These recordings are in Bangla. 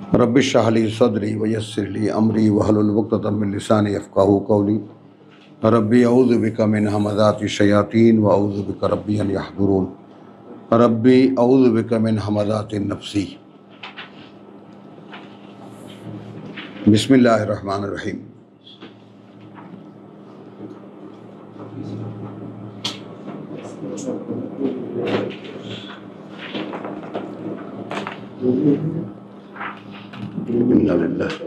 रब्बि इश्रह ली सदरी वयस्सिर ली अमरी वहलुल उक़दतम मिन लिसानी यफ़क़हू क़ौली। रब्बी अऊज़ु बिका मिन हमज़ाति शयातीन व अऊज़ु बिका रब्बी अन यहज़ुरून। रब्बी अऊज़ु बिका मिन हमज़ाति नफ्सी। बिस्मिल्लाहिर रहमानिर रहीम। इन्ना लिल्लाहि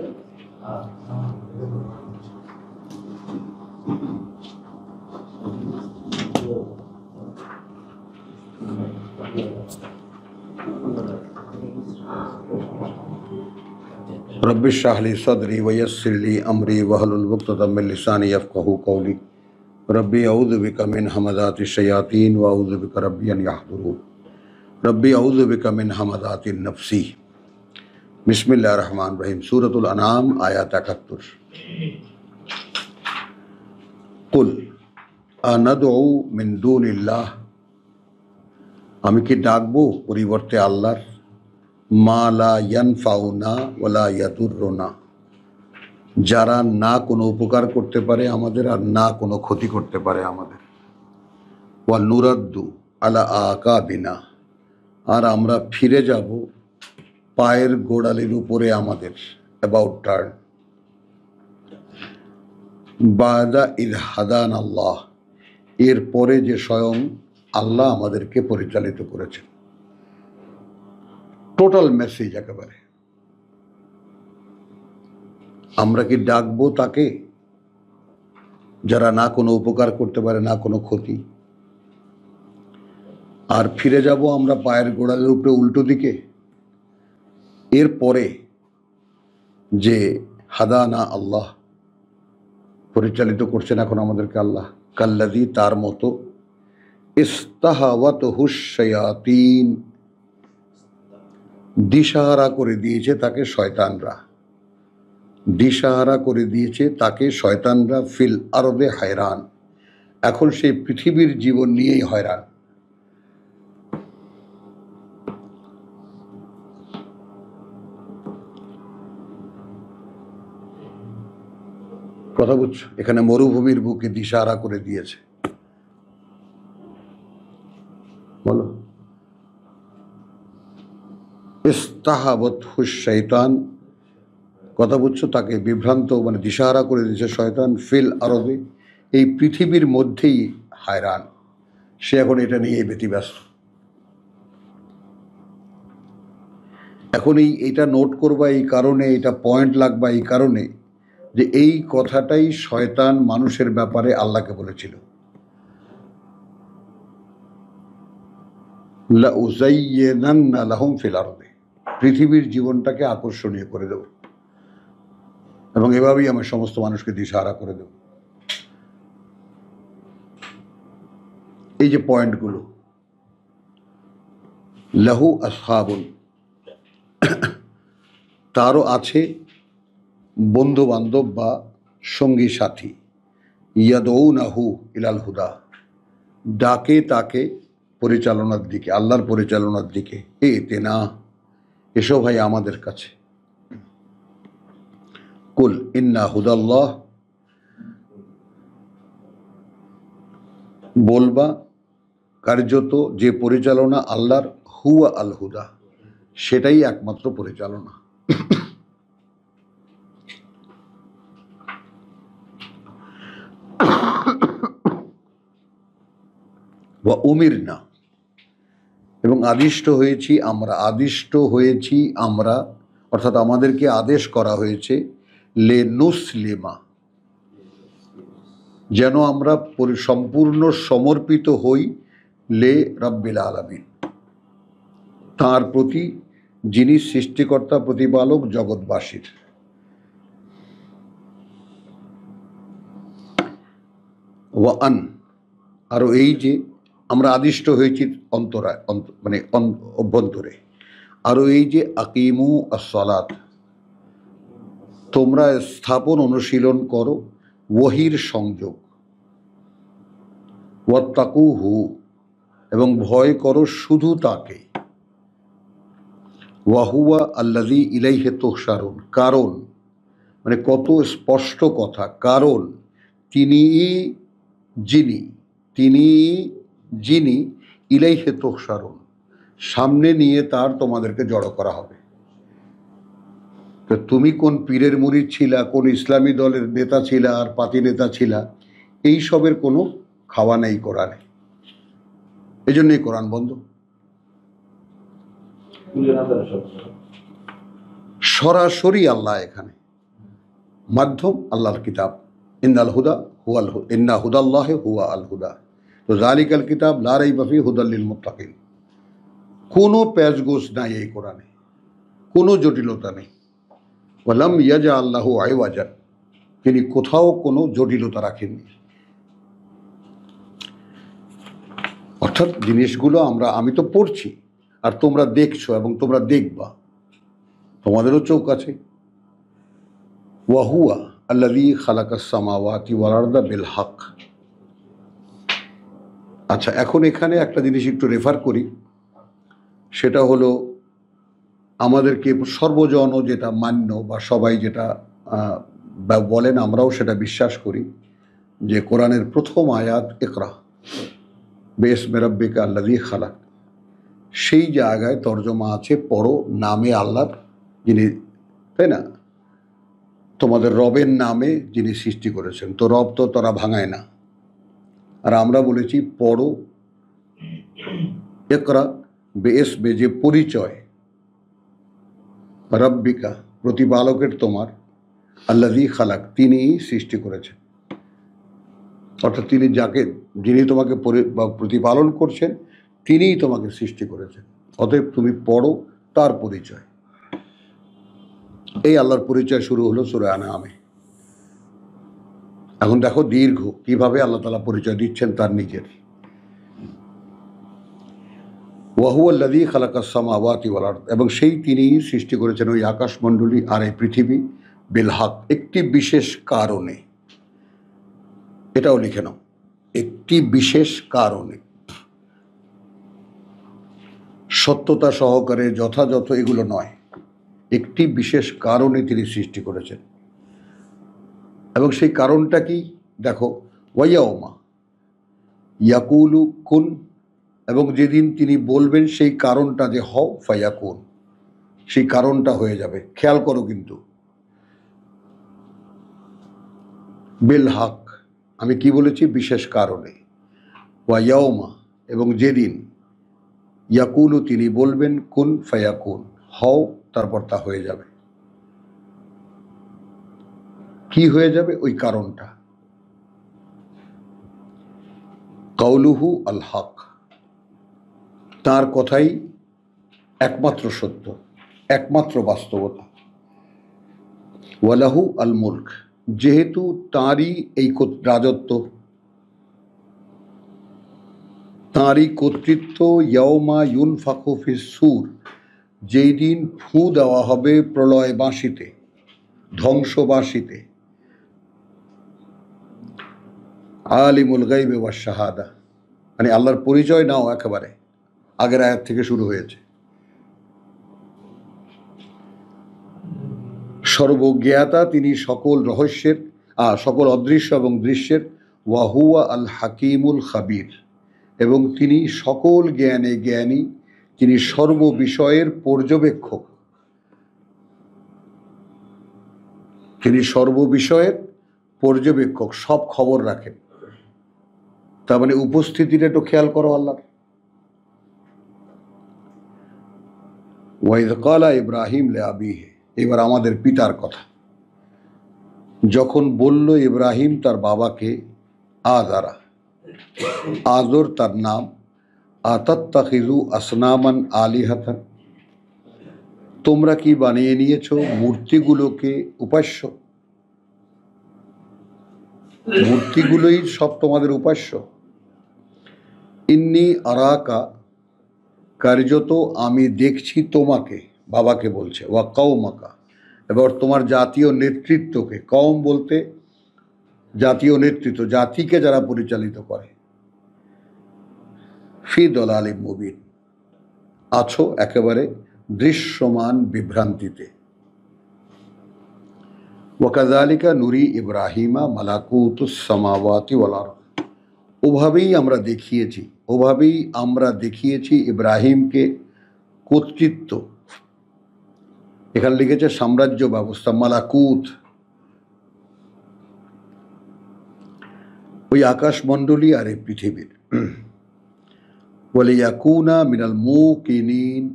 रब्बि इश्रह ली सदरी वयस्सिर ली अमरी वहलुल उक़दतम मिन लिसानी यफ़क़हू क़ौली। रब्बी अऊज़ु बिका मिन हमज़ाति शयातीन व अऊज़ु बिका रब्बी अन यहज़ुरून। रब्बी अऊज़ु बिका मिन हमज़ाति नफ्सी। बिस्मिल्लाहिर रहमानिर रहीम। सूरतुल अनाम आयत 71। कुल अनदउ मिन दूनिल्लाह, আমি কি ডাকবো পরিবর্তে আল্লাহর, মা লা ইয়ানফাউনা ওয়ালা ইয়াদুররুনা, যারা না কোনো উপকার করতে পারে আমাদের আর না কোনো ক্ষতি করতে পারে আমাদের। ওয়া নুরাদ্দু আলা আকাবিনা, আর আমরা ফিরে যাব পায়ের গোড়ালির উপরে আমাদের, অ্যাবাউট টার্ন। বাদা ইদ হাদান আল্লাহ, এরপরে যে স্বয়ং আল্লাহ আমাদেরকে পরিচালিত করেছেন। টোটাল মেসেজ একেবারে। আমরা কি ডাকবো তাকে যারা না কোনো উপকার করতে পারে না কোনো ক্ষতি, আর ফিরে যাব আমরা পায়ের গোড়ালির উপরে উল্টো দিকে। এরপরে যে হাদানা আল্লাহ, পরিচালিত করছেন এখন আমাদেরকে আল্লাহ, কাল্লাযী, তার মতো, ইস্তাহাওয়াতহুশ শায়াতিন, দিশাহারা করে দিয়েছে তাকে শয়তানরা, দিশাহারা করে দিয়েছে তাকে শয়তানরা। ফিল আরদে হায়রান, এখন সেই পৃথিবীর জীবন নিয়েই হয়রান। কথা বুঝছো? এখানে মরুভূমির বুকে দিশাহারা করে দিয়েছে। বলো, ইস্তাহাওয়াতহুশ শাইতান, কথা বুঝছো? তাকে বিভ্রান্ত মানে দিশাহারা করে দিয়েছে শয়তান। ফিল আরদে, এই পৃথিবীর মধ্যেই হায়রান, সে এখন এটা নিয়ে ব্যতিব্যস্ত। এখন এইটা নোট করবা এই কারণে, এটা পয়েন্ট লাগবা এই কারণে যে এই কথাটাই শয়তান মানুষের ব্যাপারে আল্লাহকে বলেছিল, লা উযায়্যিনান্না লাহুম ফিল আরদে, পৃথিবীর জীবনটাকে আকর্ষণীয় করে দেব এবং এভাবেই আমি সমস্ত মানুষকে দিশাহারা করে দেব। এই যে পয়েন্টগুলো, লাহু আসহাবুন, তারও আছে বন্ধু বান্ধব বা সঙ্গী সাথী, ইয়াদউনাহু ইলাল হুদা, ডাকে তাকে পরিচালনার দিকে, আল্লাহর পরিচালনার দিকে। এতেনা, এসো ভাই আমাদের কাছে। কুল ইন্না হুদাল্লাহ, বলবা কার্যত যে পরিচালনা আল্লাহর, হুয়া আল হুদা, সেটাই একমাত্র পরিচালনা। ওয়া উমিরনা, এবং আদিষ্ট হয়েছি আমরা, আদিষ্ট হয়েছি আমরা, অর্থাৎ আমাদেরকে আদেশ করা হয়েছে, লে নুসলিমা, যেন আমরা সম্পূর্ণ সমর্পিত হই, লে রাব্বিল আলামিন, তাঁর প্রতি যিনি সৃষ্টিকর্তা প্রতিপালক জগৎবাসীর। ওয়ান, আরও এই যে আমরা আদিষ্ট হয়েছি অন্তরায়, মানে অভ্যন্তরে, আরও এই যে আকিমু আস-সালাত, তোমরা স্থাপন অনুশীলন করো ওয়াহির সংযোগ, ওয়াত্তাকুহু, এবং ভয় করো শুধু তাকে, ওয়াহুয়া আল্লাযী ইলাইহি তুহশারুন, কারণ মানে কত স্পষ্ট কথা, কারণ তিনিই যিনি, তিনিই যিনি ইলাইহি তুহশারুন, সামনে নিয়ে তার তোমাদেরকে জড়ো করা হবে। তো তুমি কোন পীরের মুরিদ ছিলা, কোন ইসলামী দলের নেতা ছিলা আর পাতি নেতা ছিলা, এইসবের কোনো খাওয়া নেই কোরআনে। এই জন্যই কোরআন বন্ধ। সরাসরি আল্লাহ এখানে, মাধ্যম আল্লাহর কিতাব। ইন্নাল হুদা হুয়াল ইন্না হুদাল্লাহি হুয়া আল হুদা, তো যালিকাল কিতাব লা রাইবা ফিহি হুদাল লিল মুত্তাকিন। কোনো প্যাচগোছ নাই এই কোরআনে, কোনো জটিলতা নেই। ওয়ালাম ইয়াজআল লাহু আইওয়াজান, তিনি কোথাও কোনো জটিলতা রাখেননি। অর্থাৎ জিনিসগুলো আমি তো পড়ছি আর তোমরা দেখছো এবং তোমরা দেখবা, তোমাদেরও চোখ আছে। ওয়াহুয়া আল্লাযী খালাকাস সামাওয়াতি ওয়াল আরদা বিল হক। আচ্ছা, এখন এখানে একটা জিনিস একটু রেফার করি, সেটা হলো আমাদেরকে সর্বজন যেটা মান্য বা সবাই যেটা বলেন, আমরাও সেটা বিশ্বাস করি, যে কোরআনের প্রথম আয়াত ইকরা বিসমি রাব্বিকা আল্লাযী খালাক, সেই জায়গায় তর্জমা আছে পড়ো নামে আল্লাহর যিনি, তাই না, তোমাদের রবের নামে যিনি সৃষ্টি করেছেন। তো রব তো তারা ভাঙায় না, আর আমরা বলেছি পড়ো ইকরা বিসমি, যে পরিচয়, রব্বিকা প্রতিপালকের তোমার, আল্লাযী খালাক তিনিই সৃষ্টি করেছেন। অর্থাৎ তিনি যিনি তোমাকে প্রতিপালন করছেন তিনিই তোমাকে সৃষ্টি করেছেন। অতএব তুমি পড়ো তার পরিচয়। এই আল্লাহর পরিচয় শুরু হলো সূরা আনআমে। এখন দেখো দীর্ঘ কিভাবে আল্লাহ তাআলা পরিচয় দিচ্ছেন তার নিজের। ওয়াহুয়া আল্লাযী খালাকাস সামাওয়াতি ওয়াল আরদ, এবং সেই তিনিই সৃষ্টি করেছেন ওই আকাশমণ্ডলী আর এই পৃথিবী, বিল হক, একটি বিশেষ কারণে। এটাও লিখে নাও, একটি বিশেষ কারণে, সত্যতা সহকারে যথাযথ এগুলো নয়, একটি বিশেষ কারণে তিনি সৃষ্টি করেছেন। এবং সেই কারণটা কি দেখো, ওয়াইয়াউমা ইয়াকুলু কুন, এবং যেদিন তিনি বলবেন সেই কারণটা যে হও ফায়াকুন, সেই কারণটা হয়ে যাবে। খেয়াল করো কিন্তু, বিল হক, আমি কি বলেছি, বিশেষ কারণে। ওয়াইয়াউমা, এবং যেদিন, ইয়াকুলু তিনি বলবেন, কুন ফায়াকুন, হও, তারপর তা হয়ে যাবে। কি হয়ে যাবে? ওই কারণটা। কাউলুহু আল হক, তার কথাই একমাত্র সত্য, একমাত্র বাস্তবতা। ওয়ালাহু আল মুলক, যেহেতু তাঁরই এই রাজত্ব, তাঁরই কর্তৃত্ব। ইয়াউমা ইউনফাখু ফিস সূর, যেই দিন ফু দেওয়া হবে প্রলয় বাঁশিতে, ধ্বংস বাঁশিতে। আলিমুল গায়বি ওয়াশ শাহাদা, মানে আল্লাহর পরিচয় নাও, একেবারে আগের আয়াত থেকে শুরু হয়েছে। সর্বজ্ঞাতা তিনি, সকল রহস্যের, সকল অদৃশ্য এবং দৃশ্যের। ওয়াহুয়া আল হাকিমুল খাবির, এবং তিনি সকল জ্ঞানে জ্ঞানী, তিনি সর্ববিষয়ের পর্যবেক্ষক, তিনি সর্ববিষয়ের পর্যবেক্ষক, সব খবর রাখেন। তার মানে উপস্থিতিটা একটু খেয়াল করো আল্লাহ। ওয়াইদ ক্বালা ইব্রাহিম লিআবিহি, এবার আমাদের পিতার কথা। যখন বলল ইব্রাহিম তার বাবাকে, আযারা, আযর তার নাম, আতাত্তাখিযু আসনামান আলিহাতান, তোমরা কি বানিয়ে নিয়েছো মূর্তিগুলোকে উপাস্য? মূর্তিগুলোই সব তোমাদের উপাস্য। ইন্নী আরাকা, কার্যত আমি দেখছি তোমাকে, বাবাকে বলছে, ওয়া কওমাকা, এবার তোমার জাতীয় নেতৃত্বকে, কওম বলতে জাতীয় নেতৃত্ব, জাতিকে যারা পরিচালিত করে, ফি দালালিম মুবিন, আছো একেবারে দৃশ্যমান বিভ্রান্তিতে। ওয়াকাযালিকা নুরি ইব্রাহিমা মালাকুতুস সামাওয়াতি ওয়াল আরদ, ওভাবেই আমরা দেখিয়েছি ইব্রাহিমকে কর্তৃত্ব। এখানে লিখেছে সাম্রাজ্য ব্যবস্থা, মালাকুত, ওই আকাশমণ্ডলী আর এই পৃথিবীর। ওয়ালিয়াকুনা মিনাল মুকিনিন,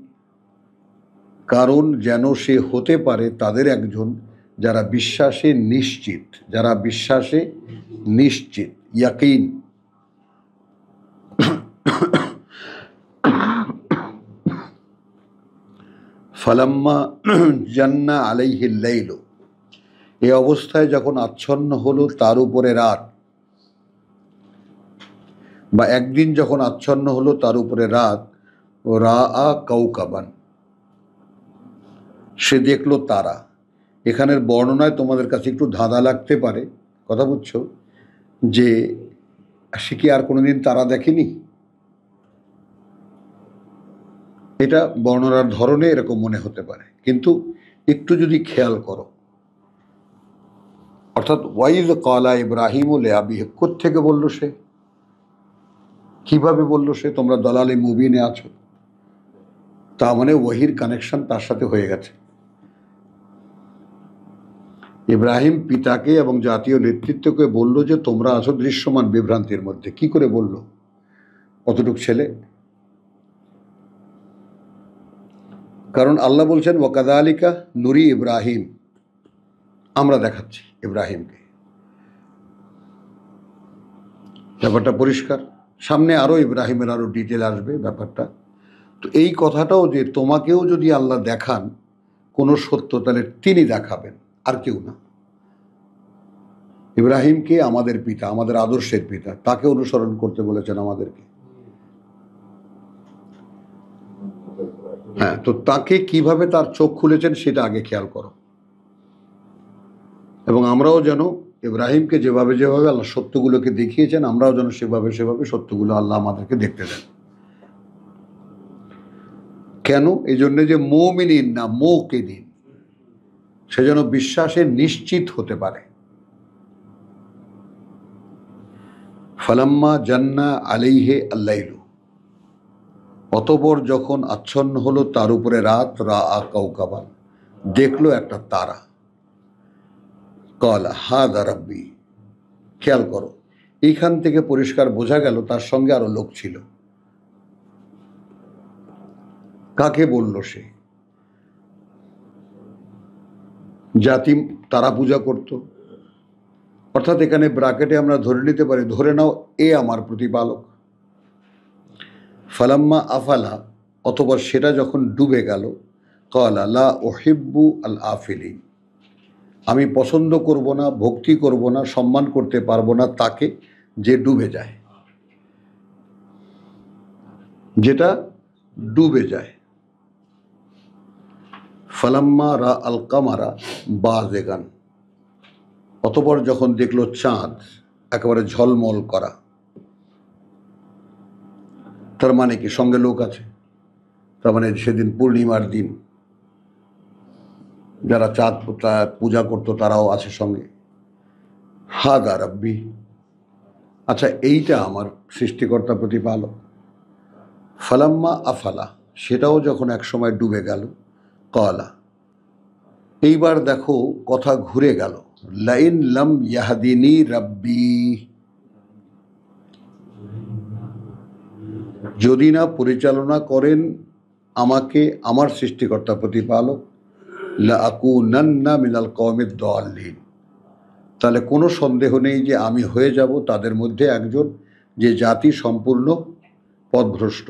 কারণ যেন সে হতে পারে তাদের একজন যারা বিশ্বাসে নিশ্চিত, ইয়াকিন। ফালাম্মা জান্না আলাইহিল লাইল, এই অবস্থায় যখন আচ্ছন্ন হলো তার উপরে রাত, বা একদিন যখন আচ্ছন্ন হলো তার উপরে রাত, রাআ কাউকাবান, সে দেখলো তারা। এখানের বর্ণনায় তোমাদের কাছে একটু ধাঁধা লাগতে পারে, কথা বুঝছো, যে সে কি আর কোনোদিন তারা দেখেনি? এটা বর্ণনার ধরনে এরকম মনে হতে পারে, কিন্তু একটু যদি খেয়াল করো, অর্থাৎ ওয়াইজ ক্বালা ইব্রাহিম লিআবিহি, কোত্থেকে বললো সে, কিভাবে বললো সে তোমরা দালালে মুবিনে আছো, তা মানে ওয়াহির কানেকশন তার সাথে হয়ে গেছে। ইব্রাহিম পিতাকে এবং জাতীয় নেতৃত্বকে বলল যে তোমরা আছো দৃশ্যমান বিভ্রান্তির মধ্যে। কি করে বলল? কতটুক ছেলে? কারণ আল্লাহ বলছেন ওয়াকাযালিকা নুরি ইব্রাহিম, আমরা দেখাচ্ছি ইব্রাহিমকে। ব্যাপারটা পরিষ্কার, সামনে আরো ইব্রাহিমের আরো ডিটেল আসবে ব্যাপারটা। তো এই কথাটাও যে তোমাকেও যদি আল্লাহ দেখান কোনো সত্য, তাহলে তিনি দেখাবেন, আর কেউ না। ইব্রাহিমকে আমাদের পিতা, আমাদের আদর্শের পিতা, তাকে অনুসরণ করতে বলেছেন আমাদেরকে। হ্যাঁ, তো তাকে কিভাবে তার চোখ খুলেছেন সেটা আগে খেয়াল করো। এবং আমরাও যেন ইব্রাহিমকে যেভাবে আল্লাহ সত্যগুলোকে দেখিয়েছেন, আমরাও যেন সেভাবে সত্যগুলো আল্লাহ আমাদেরকে দেখতে দেন। কেন? এই জন্য যে মুমিনিন না মুকিনিন, সে যেন বিশ্বাসে নিশ্চিত হতে পারে। ফালাম্মা জান্না আলাইহি আল্লাইলু, অতঃপর যখন আচ্ছন্ন হলো তার উপরে রাত, রাআ কাউকাবান, দেখলো একটা তারা। ক্বালা হাযা রাব্বি, খেয়াল করো, এইখান থেকে পরিষ্কার বোঝা গেল তার সঙ্গে আরো লোক ছিল। কাকে বলল সে? জাতি তারা পূজা করত, অর্থাৎ এখানে ব্রাকেটে আমরা ধরে নিতে পারি, ধরে নাও এ আমার প্রতিপালক। ফালাম্মা আফালা, অথবা সেটা যখন ডুবে গেল, ক্বালা লা উহিব্বু আল আফিলিন, আমি পছন্দ করব না, ভক্তি করব না, সম্মান করতে পারবো না তাকে যে ডুবে যায়, যেটা ডুবে যায়। ফালাম্মা রা আল কামারা বাযিগান, অতঃপর যখন দেখলো চাঁদ একেবারে ঝলমল করা, তার মানে কি সঙ্গে লোক আছে, তার মানে সেদিন পূর্ণিমার দিন, যারা চাঁদ পূজা করতো তারাও আছে সঙ্গে। হাযা রাব্বি, আচ্ছা এইটা আমার সৃষ্টিকর্তা প্রতিপালক। ফালাম্মা আফালা, সেটাও যখন এক সময় ডুবে গেল, ক্বালা, এইবার দেখো কথা ঘুরে গেল, লাইন লাম ইয়াহদিনি রাব্বি, যদি না পরিচালনা করেন আমাকে আমার সৃষ্টিকর্তা প্রতিপালক, লা আকুনান্না মিনাল কওমিদ দাল্লিন, তাহলে কোনো সন্দেহ নেই যে আমি হয়ে যাব তাদের মধ্যে একজন যে জাতি সম্পূর্ণ পথভ্রষ্ট।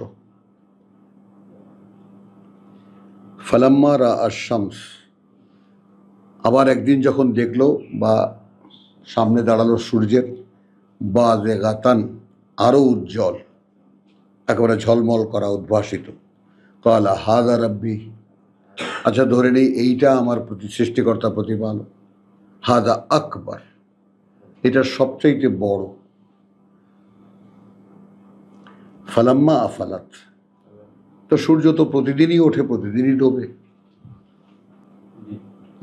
ফালাম্মা রা আশ-শামস, আবার একদিন যখন দেখলো বা সামনে দাঁড়ালো সূর্যের, বাযিগাতান, আরো উজ্জ্বল, একেবারে ঝলমল করা, উদ্ভাসিত। ক্বালা হাযা রাব্বি, আচ্ছা ধরে নেই এইটা আমার সৃষ্টিকর্তা প্রতিপালক। হাযা আকবার, এটা সবচাইতে বড়। ফালাম্মা আফালাত, তো সূর্য তো প্রতিদিনই ওঠে, প্রতিদিনই ডোবে।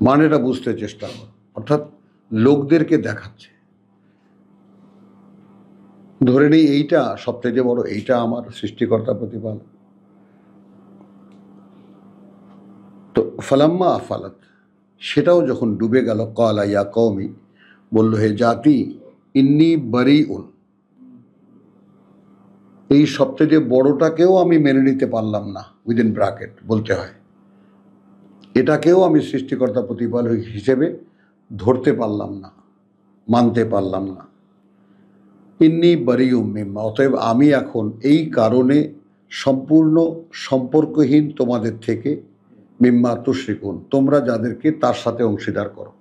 মানেটা বুঝতে চেষ্টা কর। অর্থাৎ লোকদেরকে দেখাচ্ছে, ধরে নেই এইটা সবথেকে বড়, এইটা আমার সৃষ্টিকর্তা প্রতিপালক। তো ফালাম্মা আফালাত, সেটাও যখন ডুবে গেল, ক্বালা ইয়া কওমি, বলল হে জাতি, ইন্নী বারিউন, এই সবথেকে বড়টাকেও আমি মেনে নিতে পারলাম না, উইদিন ব্র্যাকেট বলতে হয়, এটাকেও আমি সৃষ্টিকর্তা প্রতিপালক হিসেবে ধরতে পারলাম না, মানতে পারলাম না। ইন্নী বারিউম মিম্মা, অতএব আমি এখন এই কারণে সম্পূর্ণ সম্পর্কহীন তোমাদের থেকে, মিম্মা তুশরিকুন, তোমরা যাদেরকে তার সাথে অংশীদার করো,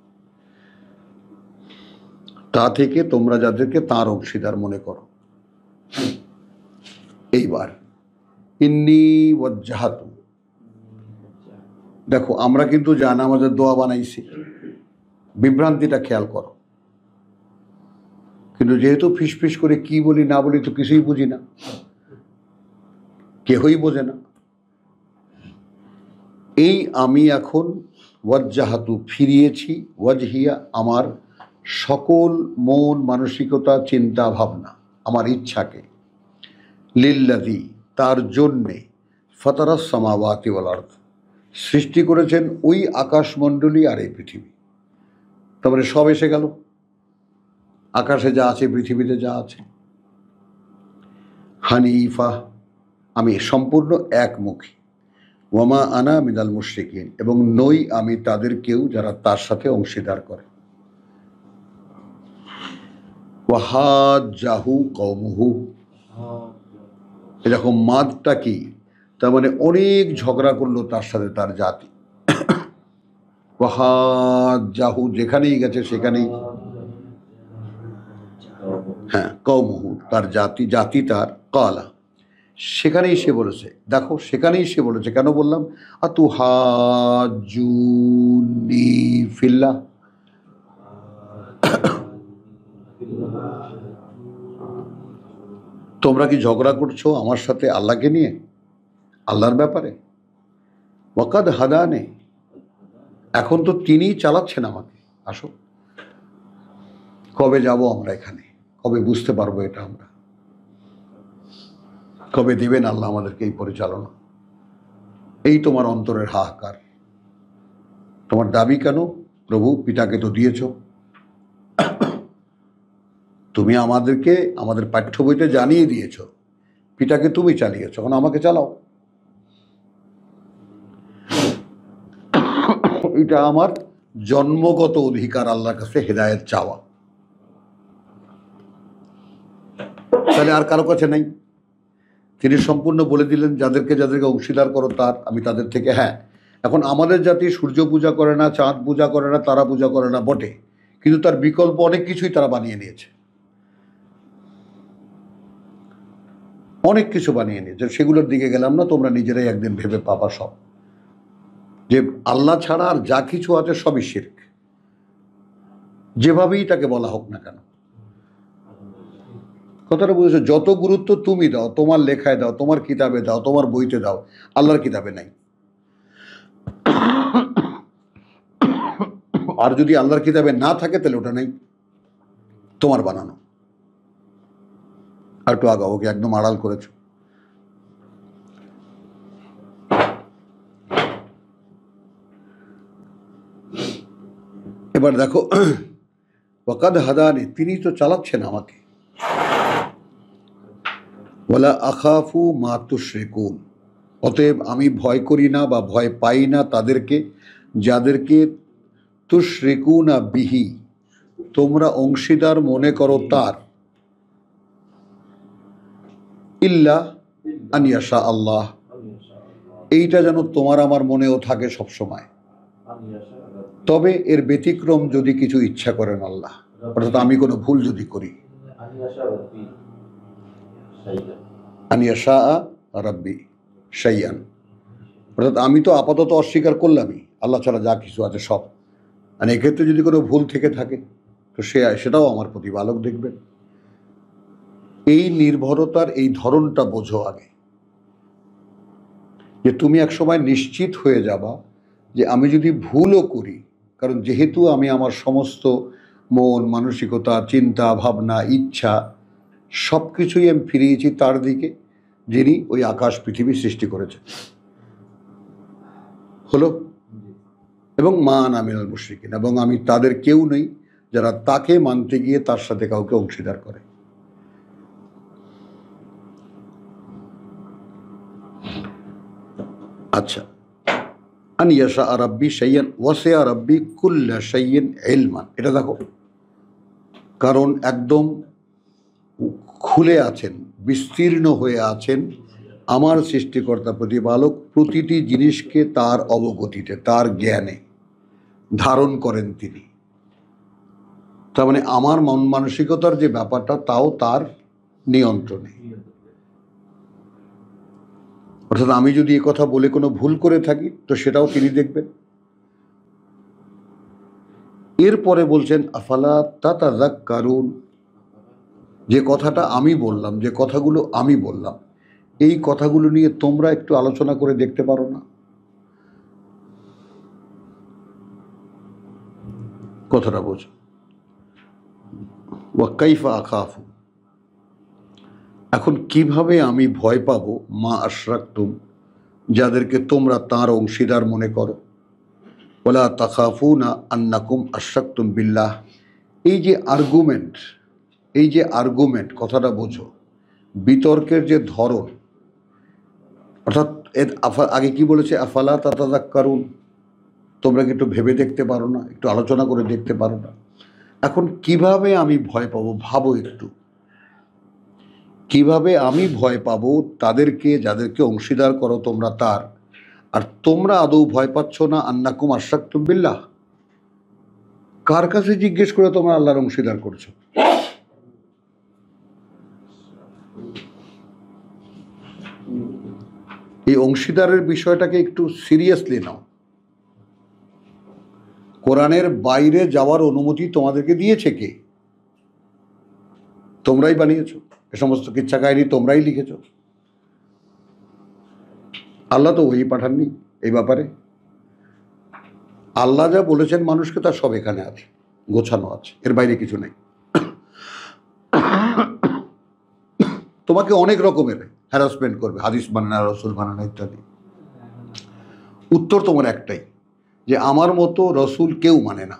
তা থেকে তোমরা যাদেরকে তার অংশীদার মনে করো। এইবার ইন্নী ওয়াজ্জাহাতু, দেখো আমরা কিন্তু জানামাজের দোয়া বানাইছি, বিভ্রান্তিটা খেয়াল করো। কিন্তু যেহেতু ফিসফিস করে কি বলি না বলি তো কিছুই বুঝি না, কেহই বোঝে না। এই আমি এখন ওয়াজ্জাহাতু ফিরিয়েছি, ওয়াজহিয়া আমার সকল মন মানসিকতা চিন্তা ভাবনা আমার ইচ্ছাকে, লিল্লাযী তার জন্যে, ফাতারাস সামাওয়াতি ওয়াল আরদ সৃষ্টি করেছেন ওই আকাশমণ্ডলী আর এই পৃথিবী। তারপরে সব এসে গেল, আকাশে যা আছে পৃথিবীতে যা আছে। হানিফা, আমি সম্পূর্ণ একমুখী। ওয়ামা আনা মিনাল মুশরিকিন, এবং নই আমি তাদের কেউ যারা তার সাথে অংশীদার করে। ওয়াহাজ্জাহু কওমুহু, এরকম মাদটা কি, তার মানে অনেক ঝগড়া করলো তার সাথে তার জাতি। ওয়াহাজ্জাহু, যেখানেই গেছে সেখানেই, হ্যাঁ কওমুহু তার জাতি, জাতি তার, ক্বালা সেখানেই সে বলেছে, দেখো সেখানেই সে বলেছে, কেন বললাম, আতুহাজ্জুনি ফিল্লাহ, তোমরা কি ঝগড়া করছো আমার সাথে আল্লাহকে নিয়ে, আল্লাহর ব্যাপারে। ওয়াকাদ হাদানে, এখন তো তিনিই চালাচ্ছেন আমাকে। আসো, কবে যাব আমরা এখানে, কবে বুঝতে পারবো এটা আমরা, কবে দেবেন আল্লাহ আমাদেরকে এই পরিচালনা। এই তোমার অন্তরের হাহাকার, তোমার দাবি কেন প্রভু, পিতাকে তো দিয়েছ, তুমি আমাদেরকে আমাদের পাঠ্য বইতে জানিয়ে দিয়েছ, পিতাকে তুমি চালিয়েছ, এখন আমাকে চালাও। এটা আমার জন্মগত অধিকার আল্লাহর কাছে হেদায়েত চাওয়া, তাহলে আর কারো কাছে নাই। তিনি সম্পূর্ণ বলে দিলেন, যাদেরকে যাদেরকে অংশীদার করো তার, আমি তাদের থেকে। হ্যাঁ, এখন আমাদের জাতি সূর্য পূজা করে না, চাঁদ পূজা করে না, তারা পূজা করে না বটে, কিন্তু তার বিকল্প অনেক কিছুই তারা বানিয়ে নিয়েছে, অনেক কিছু বানিয়ে নিয়েছে। সেগুলোর দিকে গেলাম না, তোমরা নিজেরাই একদিন ভেবে পাবা সব, যে আল্লাহ ছাড়া আর যা কিছু আছে সবই শিরক, যেভাবেই তাকে বলা হোক না কেন। কথাটা বুঝেছো? যত গুরুত্ব তুমি দাও, তোমার লেখায় দাও, তোমার কিতাবে দাও, তোমার বইতে দাও, আল্লাহর কিতাবে নাই। আর যদি আল্লাহর কিতাবে না থাকে তাহলে ওটা নেই, তোমার বানানো। আর একটু আগাও, ওকে একদম আড়াল করেছ। এবার দেখো, ওয়াকাদ হাদানি, তিনি তো চালাচ্ছেন আমাকে। ওয়ালা আখাফু মা তুশরিকুন, অতএব আমি ভয় করি না বা ভয় পাই না তাদেরকে যাদেরকে তুশরিকুনা বিহি, তোমরা অংশীদার মনে করো তার, ইল্লা আন ইয়াশা আল্লাহ, এইটা যেন তোমার আমার মনেও থাকে সবসময়। তবে এর ব্যতিক্রম যদি কিছু ইচ্ছা করেন আল্লাহ, অর্থাৎ আমি কোনো ভুল যদি করি, আন ইয়াশা রাব্বি শাইআন, অর্থাৎ আমি তো আপাতত অস্বীকার করলামই আল্লাহ ছাড়া যা কিছু আছে সব, আর এক্ষেত্রে যদি কোনো ভুল থেকে থাকে তো সেটাও আমার প্রতিপালক দেখবেন। এই নির্ভরতার এই ধরনটা বোঝো আগে। যে তুমি একসময় নিশ্চিত হয়ে যাবা যে আমি যদি ভুলও করি, কারণ যেহেতু আমি আমার সমস্ত মন মানসিকতা চিন্তা ভাবনা ইচ্ছা সব কিছুই আমি ফিরিয়েছি তার দিকে, যিনি ওই আকাশ পৃথিবী সৃষ্টি করেছেন। হলো? এবং মা আনা মিনাল মুশরিকিন, এবং আমি তাদের কেউ নেই যারা তাকে মানতে গিয়ে তার সাথে কাউকে অংশীদার করে। আচ্ছা, আন ইয়াশা রাব্বি শাইয়ান ওয়াসিয়া রাব্বি কুল্লা শাইইন ইলমান, এটা দেখো, কারণ একদম খুলে আছেন, বিস্তীর্ণ হয়ে আছেন আমার সৃষ্টিকর্তা প্রতিপালক প্রতিটি জিনিসকে তার অবগতিতে তার জ্ঞানে ধারণ করেন তিনি। তার মানে আমার মন মানসিকতার যে ব্যাপারটা তাও তার নিয়ন্ত্রণে। অর্থাৎ আমি যদি এ কথা বলে কোনো ভুল করে থাকি তো সেটাও তিনি দেখবেন। এরপরে বলছেন আফালা তাতাযাক্কারুন, যে কথাটা আমি বললাম, যে কথাগুলো আমি বললাম, এই কথাগুলো নিয়ে তোমরা একটু আলোচনা করে দেখতে পারো না? কথাটা বোঝো। ওয়া কাইফা আখাফু, এখন কিভাবে আমি ভয় পাবো মা আশরাকতুম, যাদেরকে তোমরা তার অংশীদার মনে করো। ওয়ালা তাখাফুনা আন্নাকুম আশরাকতুম বিল্লাহ, এই যে আর্গুমেন্ট, এই যে আর্গুমেন্ট, কথাটা বোঝো, বিতর্কের যে ধরন, অর্থাৎ এর আগে কি বলেছে, আফালা তাতাযাক্কারুন, তোমরা কি একটু ভেবে দেখতে পারো না, একটু আলোচনা করে দেখতে পারো না? এখন কিভাবে আমি ভয় পাবো, ভাবো একটু, কিভাবে আমি ভয় পাবো তাদেরকে যাদেরকে অংশীদার করো তোমরা তার, আর তোমরা আদৌ ভয় পাচ্ছ না আন্নাকুম আশরাকতুম বিল্লাহ? কার কাছে জিজ্ঞেস করে তোমরা আল্লাহর অংশীদার করছো? এই অংশীদারের বিষয়টাকে একটু সিরিয়াসলি নাও। কোরআনের বাইরে যাওয়ার অনুমতি তোমাদেরকে দিয়েছে কে? তোমরাই বানিয়েছো, এ সমস্ত কিচ্ছা কাহিনী তোমরাই লিখেছো। আল্লাহ তো ওই পাঠাননি এই ব্যাপারে। আল্লাহ যা বলেছেন মানুষকে তার সব এখানে আছে, গোছানো আছে, এর বাইরে কিছু নেই। তোমাকে অনেক রকমের হ্যারাসমেন্ট করবে, হাদিস মানে না, রসুল মানে না ইত্যাদি। উত্তর তোমার একটাই, যে আমার মতো রসুল কেউ মানে না।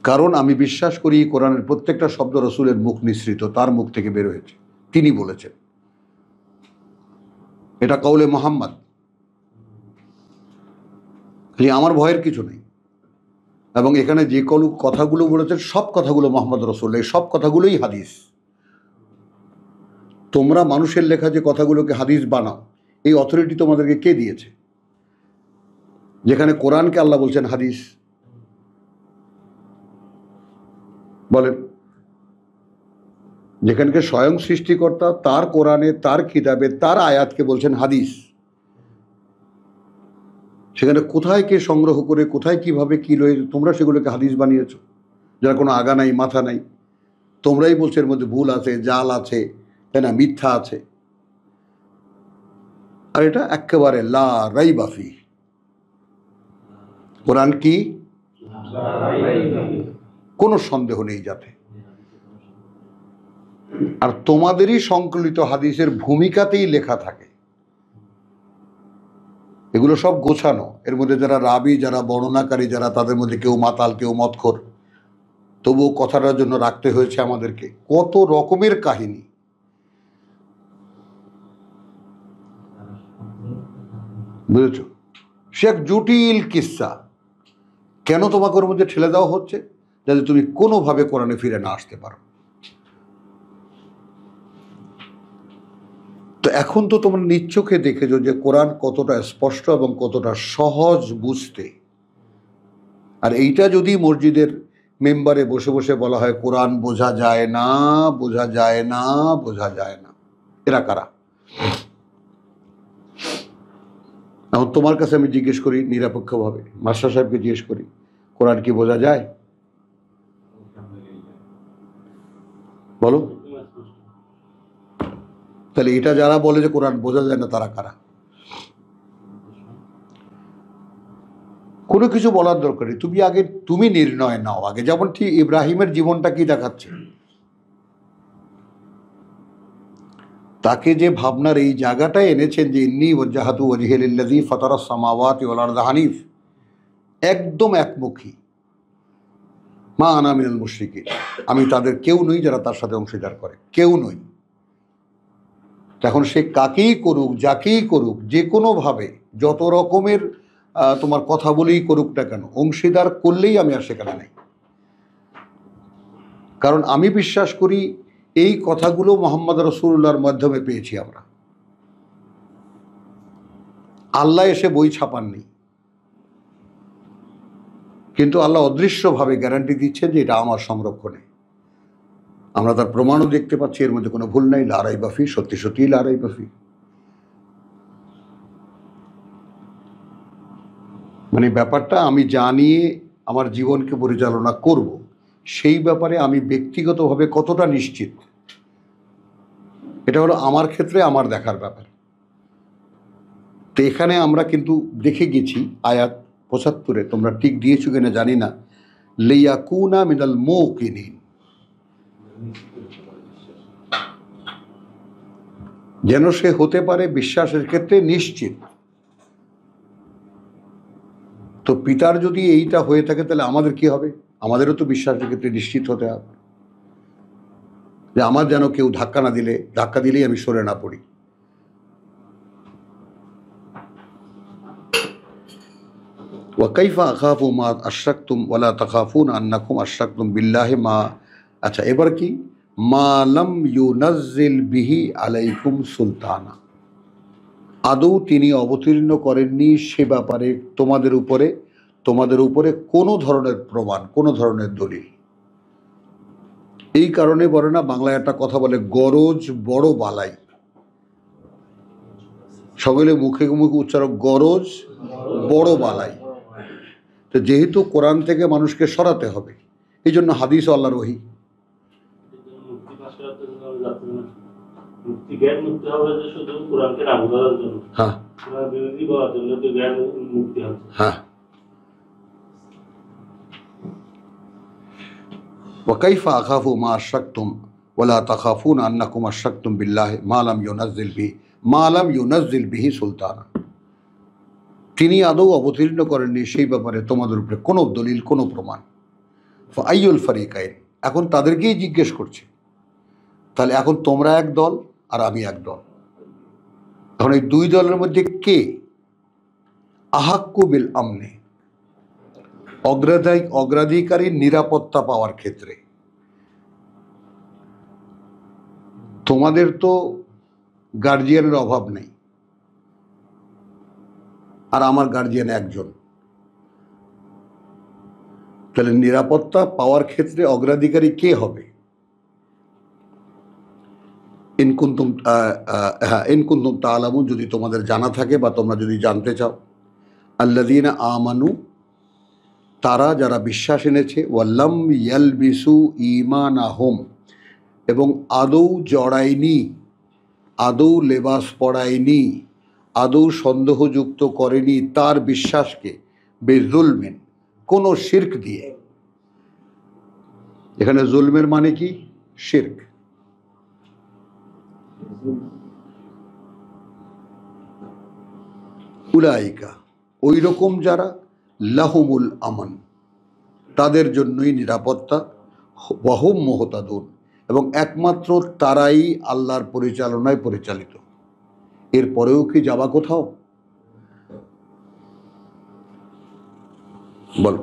কারণ আমি বিশ্বাস করি কোরআনের প্রত্যেকটা শব্দ রসুলের মুখ নিঃসৃত, তার মুখ থেকে বের হয়েছে, তিনি বলেছেন, এটা কওলে মোহাম্মদ। খালি আমার ভয়ের কিছু নেই। এবং এখানে যে কথাগুলো বলেছেন সব কথাগুলো মোহাম্মদ রসুল, এই সব কথাগুলোই হাদিস। তোমরা মানুষের লেখা যে কথাগুলোকে হাদিস বানাও, এই অথরিটি তোমাদেরকে কে দিয়েছে? যেখানে কোরআনকে আল্লাহ বলছেন হাদিস, বলেন, যেখানকে স্বয়ং সৃষ্টিকর্তা তার কোরআনে তার কিতাবে তার আয়াতকে বলছেন হাদিস, সেখানে কোথায় কে সংগ্রহ করে কোথায় কিভাবে কি লয়ে তোমরা সেগুলোকে হাদিস বানিয়েছো, যার কোনো আগা নাই মাথা নাই। তোমরাই বলছো এর মধ্যে ভুল আছে, জাল আছে, তাই না, মিথ্যা আছে। আর এটা একেবারে লা রাইবা ফি, কোরআন কি কোনো সন্দেহ নেই যাতে। আর তোমাদেরই সংকলিত হাদিসের ভূমিকাতেই লেখা থাকে, এগুলো সব গোছানো। এর মধ্যে যারা রাবি, যারা বর্ণনাকারী, যারা তাদের মধ্যে কেউ মাতাল কেউ মদখোর, তবুও কথাটার জন্য রাখতে হয়েছে আমাদেরকে কত রকমের কাহিনী। বুঝেছ? সে এক জটিল কিস্সা। কেন তোমাকে ওর মধ্যে ঠেলে দেওয়া হচ্ছে? যাতে তুমি কোনোভাবে কোরআনে ফিরে না আসতে পারো। তো এখন তো তোমরা নিচ্চোখে দেখেছো যে কোরআন কতটা স্পষ্ট এবং কতটা সহজ বুঝতে। আর এইটা যদি মসজিদের মেম্বারে বসে বসে বলা হয় কোরআন বোঝা যায় না, বোঝা যায় না, বোঝা যায় না, এরা কারা? এখন তোমার কাছে আমি জিজ্ঞেস করি নিরপেক্ষভাবে, মাস্টার সাহেবকে জিজ্ঞেস করি, কোরআন কি বোঝা যায়? বলো। তাহলে এটা যারা বলে যে কোরআন বোঝা যায় না তারা কারা? কোনো কিছু বলার দরকার নেই, তুমি নির্ণয় নাও আগে। যেমন ঠিক ইব্রাহিমের জীবনটা কি দেখাচ্ছে, তাকে যে ভাবনার এই জায়গাটায় এনেছেন যে ইন্নী ওয়াজ্জাহাতু ওয়াজহিয়া লিল্লাযী ফাতারাস সামাওয়াতি ওয়াল আরদা হানিফ, একদম একমুখী, মা আনা মিনাল মুশরিকিন, আমি তাদের কেউ নই যারা তার সাথে অংশীদার করে, কেউ নই। এখন সে কাকেই করুক, যাকেই করুক, যে কোনোভাবে যত রকমের তোমার কথা বলেই করুক না কেন, অংশীদার করলেই আমি আর সেখানে নেই। কারণ আমি বিশ্বাস করি এই কথাগুলো মোহাম্মদ রাসূলুল্লাহর মাধ্যমে পেয়েছি আমরা। আল্লাহ এসে বই ছাপাননি, কিন্তু আল্লাহ অদৃশ্যভাবে গ্যারান্টি দিচ্ছেন যে এটা আমার সংরক্ষণে। আমরা তার প্রমাণও দেখতে পাচ্ছি, এর মধ্যে কোনো ভুল নাই, লা রাইবা ফি, সত্যি সত্যিই লা রাইবা ফি। মানে ব্যাপারটা আমি জানিয়ে আমার জীবনকে পরিচালনা করব, সেই ব্যাপারে আমি ব্যক্তিগতভাবে কতটা নিশ্চিত, এটা হলো আমার ক্ষেত্রে আমার দেখার ব্যাপার। তো এখানে আমরা কিন্তু দেখে গেছি আয়াত ৭৫, তোমরা ঠিক দিয়েছো কিনা জানি না, লিয়াকুনা মিনাল মুকিনিন, যেন সে হতে পারে বিশ্বাসের ক্ষেত্রে নিশ্চিত। তো পিতার যদি এইটা হয়ে থাকে তাহলে আমাদের কি হবে? আমাদেরও তো বিশ্বাসের ক্ষেত্রে নিশ্চিত হতে হবে যে আমার যেন কেউ ধাক্কা দিলেই আমি সরে না পড়ি। ওয়াকাইফা আখাফু মা আশরাকতুম ওয়ালা তাখাফুনা আন্নাকুম আশরাকতুম বিল্লাহি মা, আচ্ছা এবার কি, মা লাম ইউনাজ্জিল বিহি আলাইকুম সুলতানা, আদৌ তিনি অবতীর্ণ করেননি সে ব্যাপারে তোমাদের উপরে কোনো ধরনের প্রমাণ, কোনো ধরনের দলিল। এই কারণে বলে না, বাংলায় একটা কথা বলে, গরজ বড় বালাই। সকলে মুখে মুখে উচ্চারণ, গরজ বড় বালাই। তো যেহেতু কোরআন থেকে মানুষকে সরাতে হবে, এই জন্য হাদিস ও আল্লাহর ওহী। হ্যাঁ হ্যাঁ, ওয়াকাইফা আখাফু মা আশরাকতুম ওয়ালা তাখাফুনা আন্নাকুম আশরাকতুম বিল্লাহি মা লাম ইউনাজ্জিল বিহি সুলতানা, তিনি আদৌ অবতীর্ণ করেননি সেই ব্যাপারে তোমাদের উপরে কোনো দলিল, কোনো প্রমাণ। ফাআইয়ুল ফারিকাইন, এখন তাদেরকেই জিজ্ঞেস করছে, তাহলে এখন তোমরা এক দল আর আমি এক দল, এখন এই দুই দলের মধ্যে কে আহাক্কু বিল আমনে, অগ্রাধিকারী নিরাপত্তা পাওয়ার ক্ষেত্রে? তোমাদের তো গার্জিয়ানের অভাব নেই, আর আমার গার্জিয়ান একজন, তাহলে নিরাপত্তা পাওয়ার ক্ষেত্রে অগ্রাধিকারী কে হবে? ইনকুন্তুম তাআলামুন, যদি তোমাদের জানা থাকে বা তোমরা যদি জানতে চাও, আল্লাযীনা আমানু, তারা যারা বিশ্বাস এনেছে, ওয়াল্লাম ইয়ালবিসু ঈমানাহুম, এবং আদৌ জড়ায়নি, আদৌ লেবাস পড়ায়নি, আদৌ সন্দেহযুক্ত করেনি তার বিশ্বাসকে, বেজুলমিন, কোন শিরক দিয়ে। এখানে জুলমের মানে কি? শিরক। উলাইকা, ওই রকম যারা, লাহুমুল আমান, তাদের জন্যই নিরাপত্তা, ওয়াহুম মুহতাদুন, এবং একমাত্র তারাই আল্লাহর পরিচালনায় পরিচালিত। এরপরেও কি যাবা কোথাও? বলো,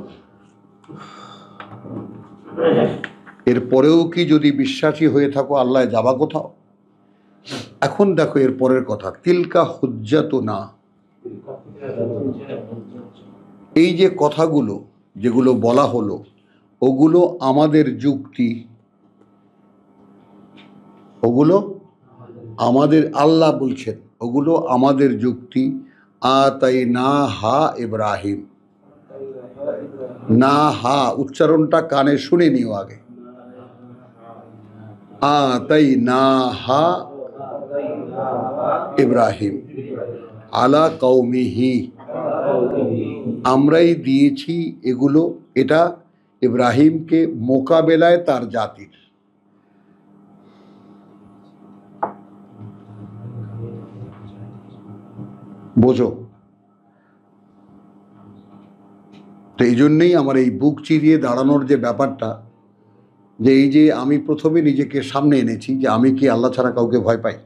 এরপরেও কি যদি বিশ্বাসী হয়ে থাকো আল্লাহ, যাবা কোথাও? এখন দেখো এর পরের কথা, তিলকা হুজ্জাতুনা, এই যে কথাগুলো যেগুলো বলা হলো, ওগুলো আমাদের যুক্তি, ওগুলো আমাদের, আল্লাহ বলছেন ওগুলো আমাদের যুক্তি। আতাইনা হা ইব্রাহিম, না হা উচ্চারণটা কানে শুনে নিও আগে। আতাইনা হা ইব্রাহিম আলা কওমিহি, আমরাই দিয়েছি এগুলো, এটা ইব্রাহিমকে মোকাবেলায় তার জাতির। বোঝো তো, এই জন্যেই আমার এই বুক চিরিয়ে দাঁড়ানোর যে ব্যাপারটা, যে এই যে আমি প্রথমে নিজেকে সামনে এনেছি যে আমি কি আল্লাহ ছাড়া কাউকে ভয় পাই?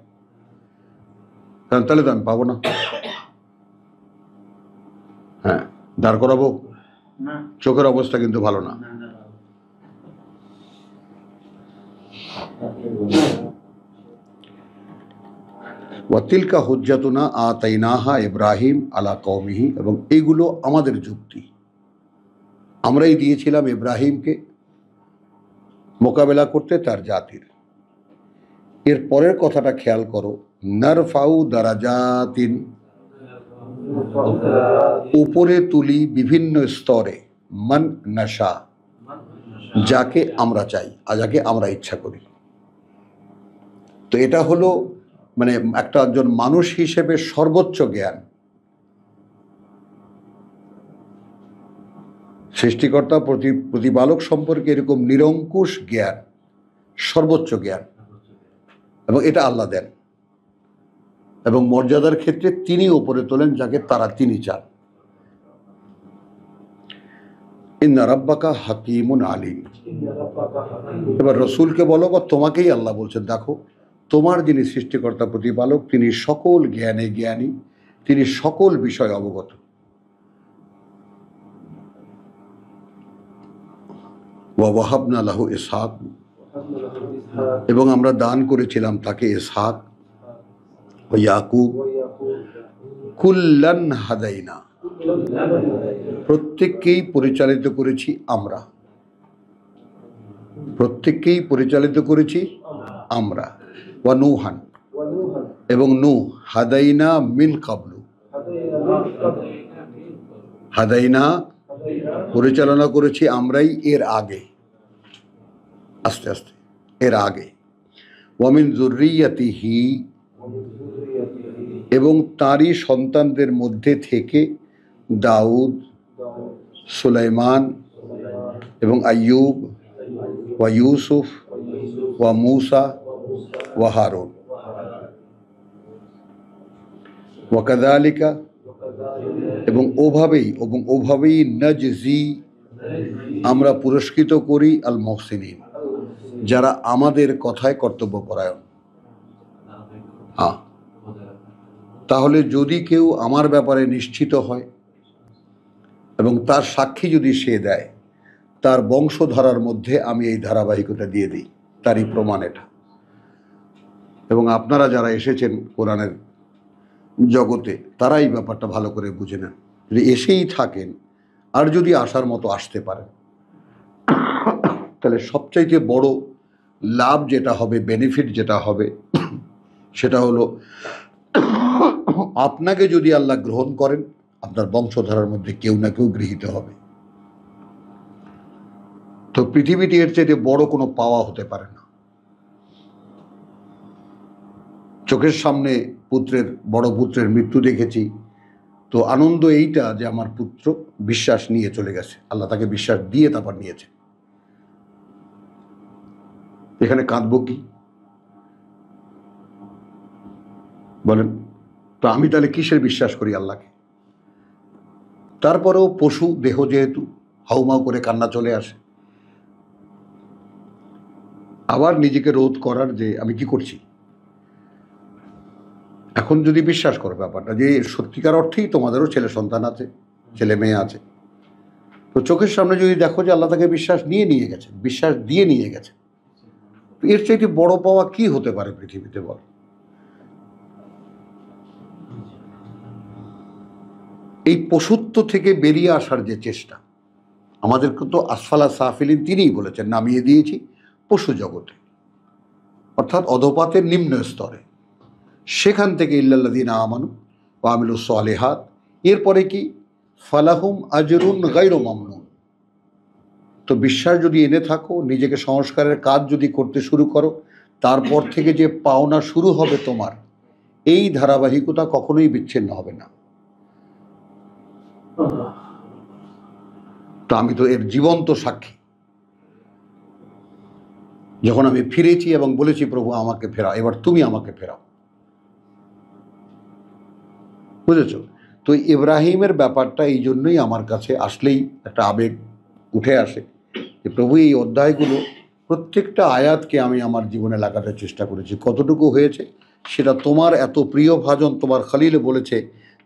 কারণ তাহলে তো আমি পাবো না। হ্যাঁ, দাঁড় করাবো? চোখের অবস্থা কিন্তু ভালো না। ওয়াতিলকা হুজ্জাতুনা আতাইনাহা ইব্রাহিম আলা কওমিহি, এবং এইগুলো আমাদের যুক্তি, আমরাই দিয়েছিলাম ইব্রাহিমকে মোকাবেলা করতে তার জাতির। এর পরের কথাটা খেয়াল করো, নারফাউ দারাজাতিন, উপরে তুলি বিভিন্ন স্তরে, মান নাশা, যাকে আমরা চাই আর যাকে আমরা ইচ্ছা করি। তো এটা হলো মানে একটা একজন মানুষ হিসেবে সর্বোচ্চ জ্ঞান। সৃষ্টিকর্তা প্রতিপালক সম্পর্কে এরকম নিরঙ্কুশ জ্ঞান, সর্বোচ্চ জ্ঞান, এবং এটা আল্লাহ দেন, এবং মর্যাদার ক্ষেত্রে তিনি উপরে তোলেন যাকে তিনি চান। ইন্না রাব্বাকা হাকিমুন আলিম। এবার রসুলকে বলো, বা তোমাকেই আল্লাহ বলছেন, দেখো তোমার যিনি সৃষ্টিকর্তা প্রতিপালক তিনি সকল জ্ঞানে জ্ঞানী, তিনি সকল বিষয় অবগত। ওয়া ওয়াহাবনা লাহু ইসহাক, এবং আমরা দান করেছিলাম তাকে ইসহাক, ও ইয়াকুব, কুল্লান হাদাইনা, প্রত্যেককেই পরিচালিত করেছি আমরা, প্রত্যেককেই পরিচালিত করেছি আমরা। ওয়া নূহান, এবং নূহ, হাদাইনা মিন কাবলু, হাদাইনা পরিচালনা করেছি আমরাই এর আগে, আস্তে আস্তে এর আগে। ওয়া মিন যুররিয়াতিহি, এবং তারই সন্তানদের মধ্যে থেকে দাউদ, সুলাইমান, এবং আইয়ুব, ওয়া ইউসুফ, ওয়া মূসা, ওয়া হারুন। ওয়া কাযালিকা, এবং ওভাবেই নাজজি, আমরা পুরস্কৃত করি আল মুহসিনিন, যারা আমাদের কথায় কর্তব্যপরায়ণ। তাহলে যদি কেউ আমার ব্যাপারে নিশ্চিত হয় এবং তার সাক্ষী যদি সে দেয়, তার বংশধারার মধ্যে আমি এই ধারাবাহিকতা দিয়ে দিই, তারই প্রমাণ এটা। এবং আপনারা যারা এসেছেন কোরআনের জগতে, তারা এই ব্যাপারটা ভালো করে বুঝে নেন। যদি এসেই থাকেন আর যদি আসার মতো আসতে পারেন, তাহলে সবচাইতে বড় লাভ যেটা হবে, বেনিফিট যেটা হবে, সেটা হলো আপনাকে যদি আল্লাহ গ্রহণ করেন, আপনার বংশধারার মধ্যে কেউ না কেউ গৃহীত হবে। তো পৃথিবীতে এর চাইতে বড় কোনো পাওয়া হতে পারে না। চোখের সামনে বড় পুত্রের মৃত্যু দেখেছি, তো আনন্দ এইটা যে আমার পুত্র বিশ্বাস নিয়ে চলে গেছে, আল্লাহ তাকে বিশ্বাস দিয়ে তারপর নিয়েছে। এখানে কাঁদবো কি বলেন? তো আমি তাহলে কিসের বিশ্বাস করি আল্লাহকে? তারপরেও পশু দেহ যেহেতু হাউমাউ করে কান্না চলে আসে, আবার নিজেকে রোধ করার যে আমি কি করছি। এখন যদি বিশ্বাস করো ব্যাপারটা যে সত্যিকার অর্থেই তোমাদেরও ছেলে সন্তান আছে, ছেলে মেয়ে আছে, তো চোখের সামনে যদি দেখো যে আল্লাহ তাকে বিশ্বাস নিয়ে গেছে, বিশ্বাস দিয়ে নিয়ে গেছে, এর চাইতে বড় পাওয়া কি হতে পারে পৃথিবীতে বল? এই পশুত্ব থেকে বেরিয়ে আসার যে চেষ্টা, আমাদেরকে তো আসফালা সাফিলিন তিনিই বলেছেন, নামিয়ে দিয়েছি পশু জগতে, অর্থাৎ অধপাতের নিম্ন স্তরে। সেখান থেকে ইল্লাল্লাযীনা আমানু ওয়া আমিলুস সালিহাত, এরপরে কি ফালাহুম আজরুন গায়রু মামনুন। তো বিশ্বাস যদি এনে থাকো, নিজেকে সংস্কারের কাজ যদি করতে শুরু করো, তারপর থেকে যে পাওনা শুরু হবে তোমার, এই ধারাবাহিকতা কখনোই বিচ্ছিন্ন হবে না। তো আমি তো এর জীবন্ত সাক্ষী। যখন আমি ফিরেছি এবং বলেছি প্রভু আমাকে ফেরাও, এবার তুমি আমাকে ফেরাও, বুঝেছ? তো ইব্রাহিমের ব্যাপারটা এই জন্যই আমার কাছে আসলেই একটা আবেগ উঠে আসে যে প্রভু এই অধ্যায়গুলো প্রত্যেকটা আয়াতকে আমি আমার জীবনে লাগাতে চেষ্টা করেছি। কতটুকু হয়েছে সেটা তোমার এত প্রিয় ভাজন তোমার খলিল বলেছে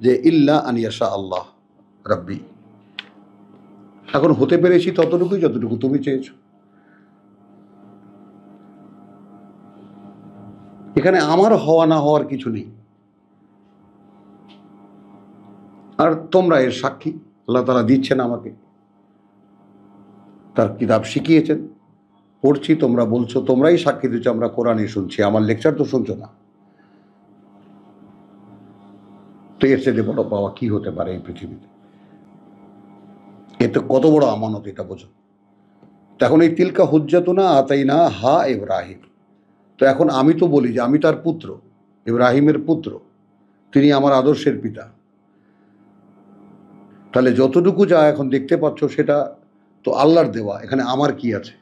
যে ইল্লা আনিয়াশা আল্লাহ রাব্বি। এখন হতে পেরেছি ততটুকুই যতটুকু তুমি চেয়েছো। এখানে আমার হওয়া না হওয়ার কিছু নেই। আর তোমরা এর সাক্ষী, আল্লাহ তাআলা দিচ্ছেন আমাকে, তার কিতাব শিখিয়েছেন, পড়ছি, তোমরা বলছো, তোমরাই সাক্ষী দিচ্ছ আমরা কোরআনই শুনছি, আমার লেকচার তো শুনছো না। তো এর চেয়ে বড় পাওয়া কি হতে পারে এই পৃথিবীতে? এতে কত বড় আমানত এটা বোঝো। এখন এই তিলকা হুজ্জাতুনা আতাইনা হা ইব্রাহিম, তো এখন আমি তো বলি যে আমি তার পুত্র, ইব্রাহিমের পুত্র, তিনি আমার আদর্শের পিতা। তাহলে যতটুকু যা এখন দেখতে পাচ্ছ সেটা তো আল্লাহর দেওয়া, এখানে আমার কি আছে?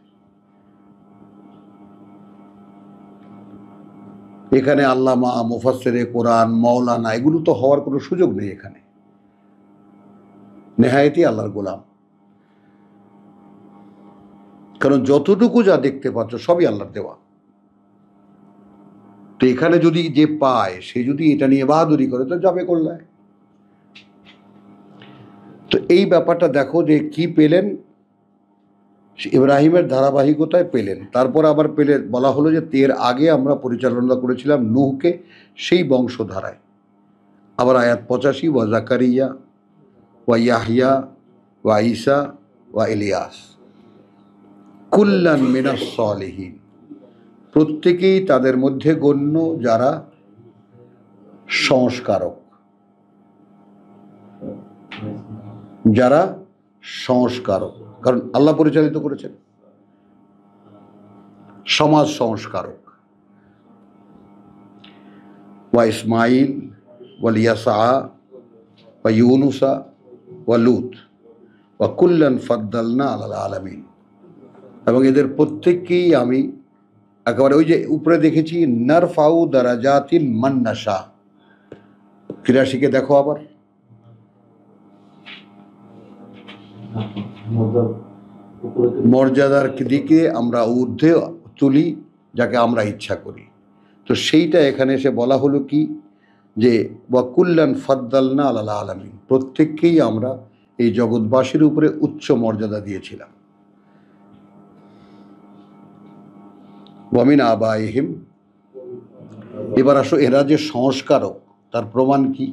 এখানে আল্লামা, মুফাসসিরে কোরআন, মাওলানা এগুলো তো হওয়ার কোনো সুযোগ নেই। এখানে নেহায়েতই আল্লাহর গোলাম। কারণ যতটুকু যা দেখতে পাচ্ছ সবই আল্লাহর দেওয়া। তো এখানে যদি যে পায় সে যদি এটা নিয়ে বাহাদুরি করে তো যাবে কল্যায়। তো এই ব্যাপারটা দেখো যে কি পেলেন, ইব্রাহিমের ধারাবাহিকতায় পেলেন। তারপর আবার পেলে বলা হলো যে এর আগে আমরা পরিচালনা করেছিলাম নূহকে, সেই বংশধারায়। আবার আয়াত 85 ওয়া জাকারিয়া ওয়া ইয়াহইয়া ওয়া ঈসা ওয়া ইলিয়াস কুল্লান মিনাস সালিহিন, প্রত্যেকেই তাদের মধ্যে গণ্য যারা সংস্কারক, যারা সংস্কারক। কারণ আল্লাহ পরিচালিত করেছেন, সমাজ সংস্কারক। ওয়া ইসমাইল ওয়া ইয়াসা ওয়া ইউনুসা ওয়া লুত ওয়া কুল্লান ফাদ্দালনা আলাল আলামিন, এবং এদের প্রত্যেককেই আমি একেবারে ওই যে উপরে দেখেছি নারফাউ দারাজাতিন মান নাশা, 83-কে দেখো আবার, মর্যাদার দিকে আমরা ঊর্ধ্বে তুলি যাকে আমরা ইচ্ছা করি। তো সেইটা এখানে এসে বলা হলো কি যে ওয়া কুল্লান ফাদ্দালনা আলাল আলামিন, প্রত্যেককেই আমরা এই জগৎবাসীর উপরে উচ্চ মর্যাদা দিয়েছিলাম। ওয়ামিন আবাইহিম, এবার আসো এরা যে সংস্কারক তার প্রমাণ কি?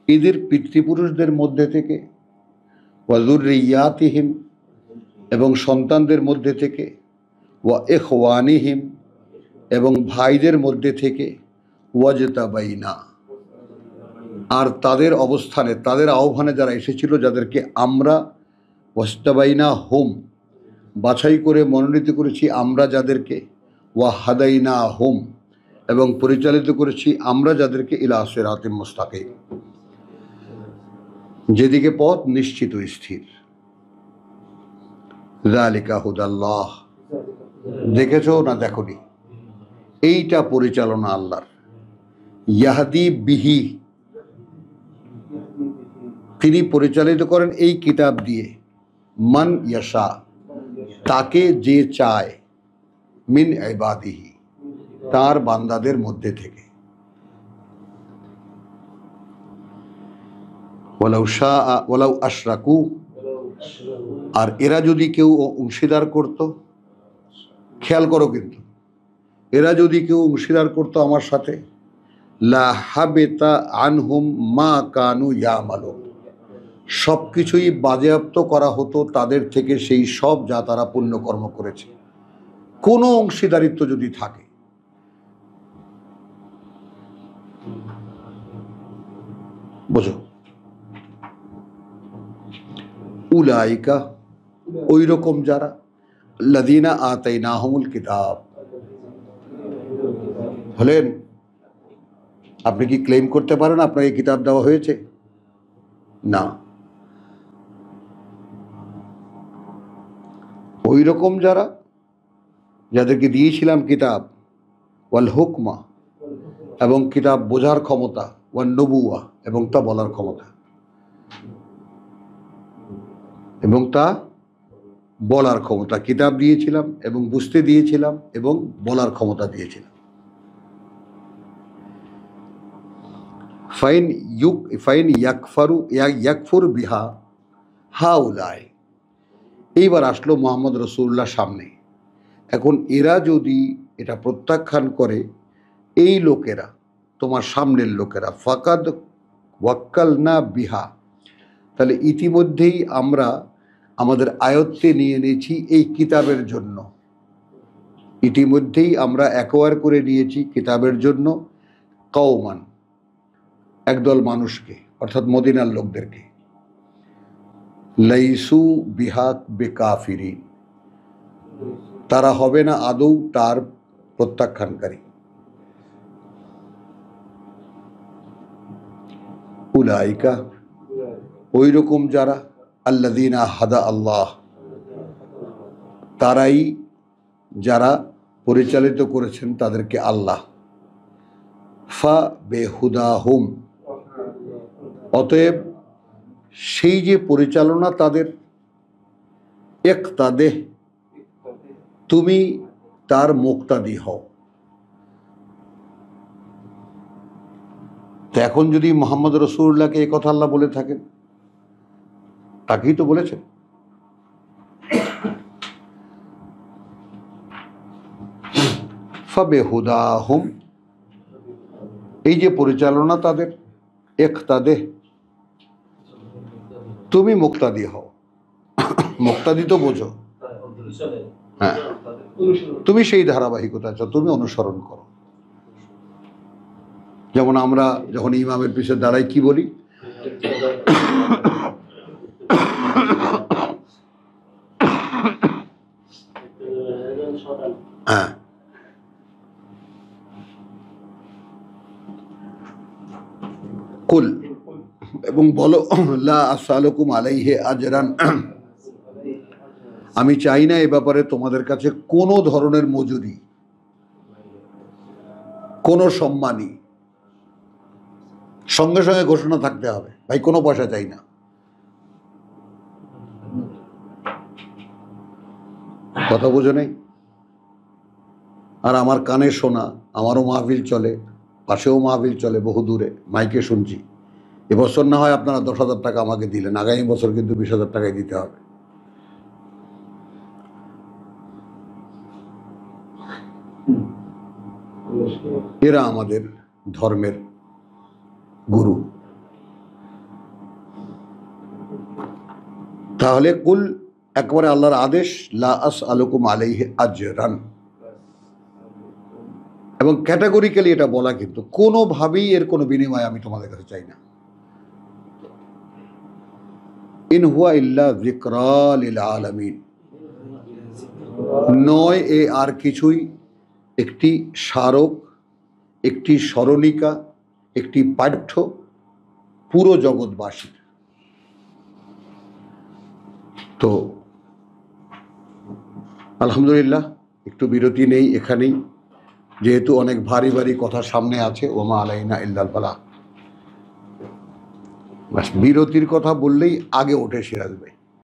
এদের পিতৃপুরুষদের মধ্যে থেকে, ওয়া যুররিয়াতিহিম, এবং সন্তানদের মধ্যে থেকে, ওয়া ইখওয়ানিহিম, এবং ভাইদের মধ্যে থেকে, ওয়াজতাবাইনা, আর তাদের অবস্থানে তাদের আহ্বানে যারা এসেছিল যাদেরকে আমরা ওয়াজতাবাইনা হুম, বাছাই করে মনোনীত করেছি আমরা যাদেরকে, ওয়া হাদাইনা হুম, এবং পরিচালিত করেছি আমরা যাদেরকে ইলা সিরাতিম মুস্তাকিম, যেদিকে পথ নিশ্চিত ও স্থির। যালিকা হুদাল্লাহ, দেখেছো না দেখোনি? এইটা পরিচালনা আল্লাহর। ইয়াহদি বিহি, তিনি পরিচালিত করেন এই কিতাব দিয়ে, মান ইয়াশা, তাকে যে চায়, মিন ইবাদিহি, তার বান্দাদের মধ্যে থেকে। ওয়ালাউ শাআ ওয়ালাউ আশরাকু, আর এরা যদি কেউ অংশীদার করত, খেয়াল করো কিন্তু, এরা যদি কেউ অংশীদার করত আমার সাথে, লা হাবিতা আনহুম মা কানু ইয়ামালুন, সব কিছুই বাজেয়াপ্ত করা হতো তাদের থেকে সেই সব যা তারা পুণ্যকর্ম করেছে। কোনো অংশীদারিত্ব যদি থাকে, বোঝো, উলাইকা, ওই রকম যারা, লাযিনা আতাইনাহুমুল কিতাব, হলেন আপনি কি ক্লেম করতে পারেন আপনাকে কিতাব দেওয়া হয়েছে? না। ওই রকম যারা, যাদেরকে দিয়েছিলাম কিতাব, ওয়াল হুকমা, এবং কিতাব বোঝার ক্ষমতা, ওয়ান নবুয়া, এবং তা বলার ক্ষমতা, এবং তা বলার ক্ষমতা। কিতাব দিয়েছিলাম এবং বুঝতে দিয়েছিলাম এবং বলার ক্ষমতা দিয়েছিলাম। ফাইন ইয়াকফুর বিহা হাউলাই। এইবার আসলো মোহাম্মদ রসুল্লাহ সামনে। এখন এরা যদি এটা প্রত্যাখ্যান করে, এই লোকেরা, তোমার সামনের লোকেরা, ফাকাদ ওয়াক্কাল না বিহা, তাহলে ইতিমধ্যেই আমরা আমাদের আয়ত্তে নিয়ে নিয়েছি এই কিতাবের জন্য, ইতিমধ্যেই আমরা অ্যাকোয়ার করে নিয়েছি কিতাবের জন্য কওমান, একদল মানুষকে, অর্থাৎ মদিনার লোকদেরকে। লাইসু বিহাক বেকাফিরিন, তারা হবে না আদৌ তার প্রত্যাখ্যানকারী। উলাইকা, ওই রকম যারা, আল্লাযীনা হাদা আল্লাহ, তারাই যারা পরিচালিত করেছেন তাদেরকে আল্লাহ। ফা বেহুদাহুম, অতএব সেই যে পরিচালনা তাদের, ইক্তাদেহ, তুমি তার মুক্তাদি হও। তো এখন যদি মোহাম্মদ রসুল্লাহকে এই কথা আল্লাহ বলে থাকেন, তাকেই তো বলেছেন। ফাবেহুদাহুম, এই যে পরিচালনা তাদের, ইক্তাদেহ, তুমি মুক্তাদি হও। মুক্তাদি তো বোঝো, হ্যাঁ, তুমি সেই ধারাবাহিকতা চাও, তুমি অনুসরণ করো। যেমন আমরা যখন ইমামের পিছনে দাঁড়াই কি বলি? হ্যাঁ, কুল, এবং বলো, লা আসআলুকুম আলাইহি আজরান, আমি চাই না এ ব্যাপারে তোমাদের কাছে কোনো ধরনের মজুরি, কোনো সম্মানী। সঙ্গে সঙ্গে ঘোষণা থাকতে হবে, ভাই কোনো পয়সা চাই না। কথা বুঝো নাই? আর আমার কানে শোনা, আমারও মাহফিল চলে, পাশেও মাহফিল চলে, বহু দূরে, মাইকে শুনছি। এবছর না হয় আপনারা 10,000 টাকা আমাকে দিলেন, আগামী বছর কিন্তু 20,000 টাকাই দিতে হবে। এরা আমাদের ধর্মের গুরু। তাহলে কুল, একবারে আল্লাহর আদেশ, লা আসআলুকুম আলাইহি আজরান, এবং ক্যাটাগরিক্যালি এটা বলা, কিন্তু কোনোভাবেই এর কোনো বিনিময় আমি তোমাদের কাছে চাই না। ইন হুয়া ইল্লা যিকরা লিল আলামিন, নয় এ আর কিছুই, একটি স্মারক, একটি স্মরণিকা, একটি পাঠ্য পুরো জগৎবাসীর। তো আলহামদুলিল্লাহ, একটু বিরতি নেই এখানেই, যেহেতু অনেক ভারী ভারী কথা সামনে আছে। ওমা আলাইনা ইল্লাল বালাগ। বিরতির কথা বললেই আগে ওঠে সিরাজ ভাই।